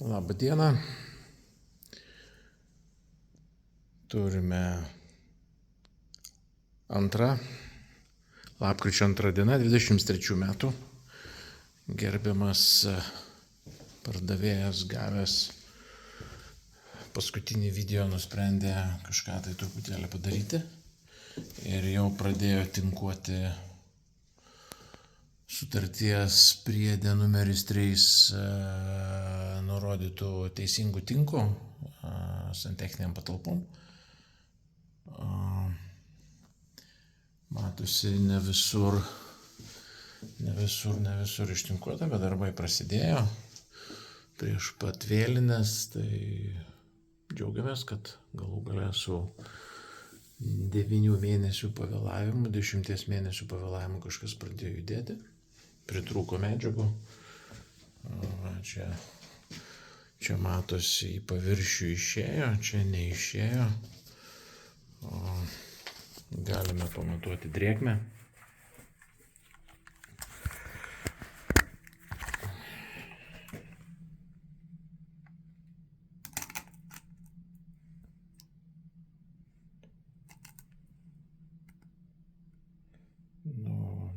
Labą dieną. Turime lapkričio 2 diena, 23 metų. Gerbiamas pardavėjas gavęs paskutinį video nusprendė kažką tai truputėlį padaryti ir jau pradėjo tinkuoti sutarties priede numeris 3 nurodytų teisingų tinkų santechniniam patalpom. Matosi ne visur ištinkuota, bet darbai prasidėjo prieš pat vėlines, tai džiaugiamės, kad galų gale su 9 mėnesių pavėlavimu, 10 mėnesių pavėlavimu kažkas pradėjo judėti, pritrūko medžiagų. Čia matosi į paviršių išėjo, čia neišėjo. Galime pamatuoti drėgmę.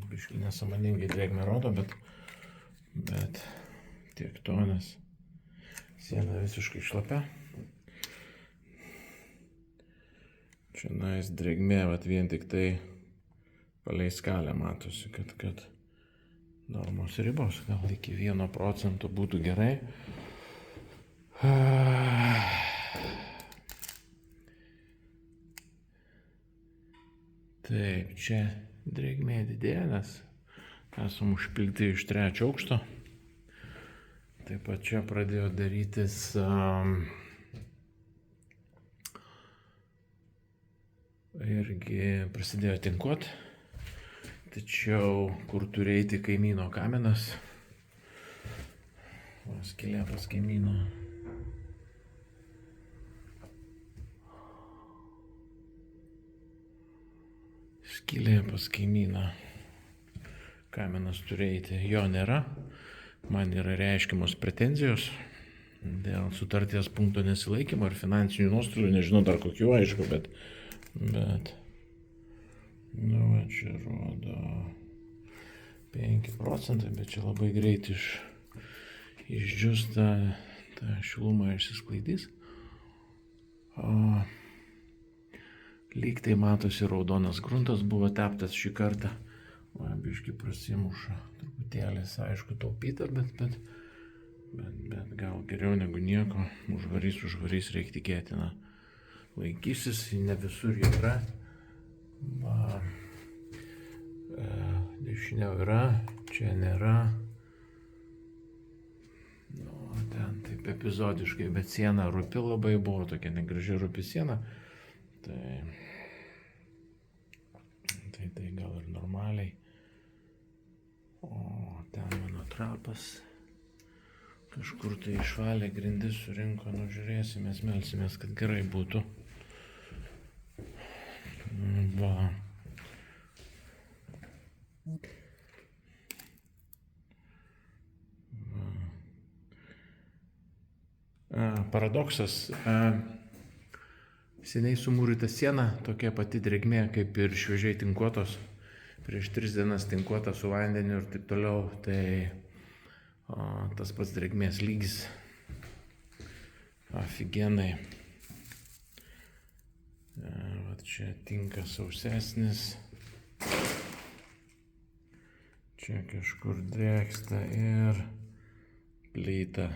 Biškai nesąmoningai drėgmę rodo, bet tiek to, nes siena visiškai šlapia. Čia drėgmė, vien tik tai palei skalę matosi, kad normos ribos, gal iki 1% būtų gerai. Taip, čia drėgmė didėja, nes esam užpilti iš 3 aukšto. Taip pat čia pradėjo darytis irgi prasidėjo tinkuot, tačiau kur turi eiti kaimyno kaminas, skylė pas kaimyno. Skylė pas kaimyną, kaminas turi eiti, jo nėra, man yra reiškiamos pretenzijos dėl sutarties punkto nesilaikymo ir finansinių nuostolių, nežinau dar kokių, aišku, bet čia rodo 5%, bet čia labai greit išdžius ta šiluma išsisklaidys. Lyg tai matosi raudonas gruntas buvo teptas šį kartą. Biškai prasimuša truputėlis, aišku, taupyta, bet gal geriau negu nieko. Užvarys reikia tikėtina. Laikysis, ne visur jau yra. Dešiniau yra, čia nėra. Ten taip epizodiškai, bet siena rupi labai buvo, tokia negraži rupi siena. Tai gal ir normaliai. O ten mano trapas. Kažkur tai išvalė, grindis surinko, žiūrėsime, melsimės, kad gerai būtų. Paradoksas. Seniai sumūryta siena, tokia pati drėgmė kaip ir šviežiai tinkuotos, prieš 3 dienas tinkuota su vandeniu ir taip toliau, tai tas pats drėgmės lygis. Afigenai. Čia tinka sausesnis. Čia kažkur drėksta ir plyta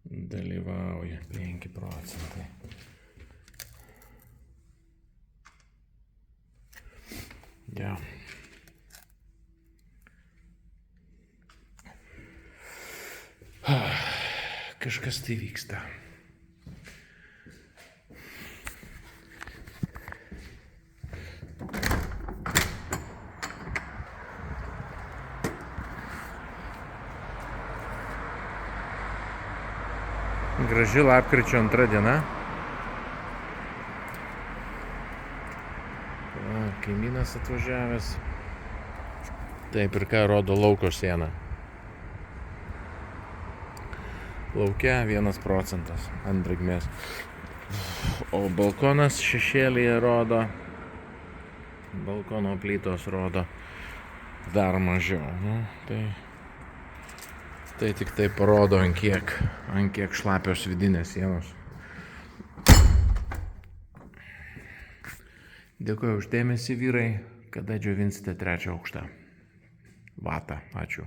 dalyvauja 5%. Ja. Kažkas tai vyksta. Graži lapkričio 2 diena. Kaimynas atvažiavęs. Taip ir ką rodo lauko siena. Lauke 1 procentas ant drėgmės. O balkonas šešėlyje rodo, balkono plytos rodo dar mažiau. Nu, tai tik tai parodo, ant kiek šlapios vidinės sienos. Dėkuoju už dėmesį, vyrai, kada džiovinsite 3 aukštą. Vatą, ačiū.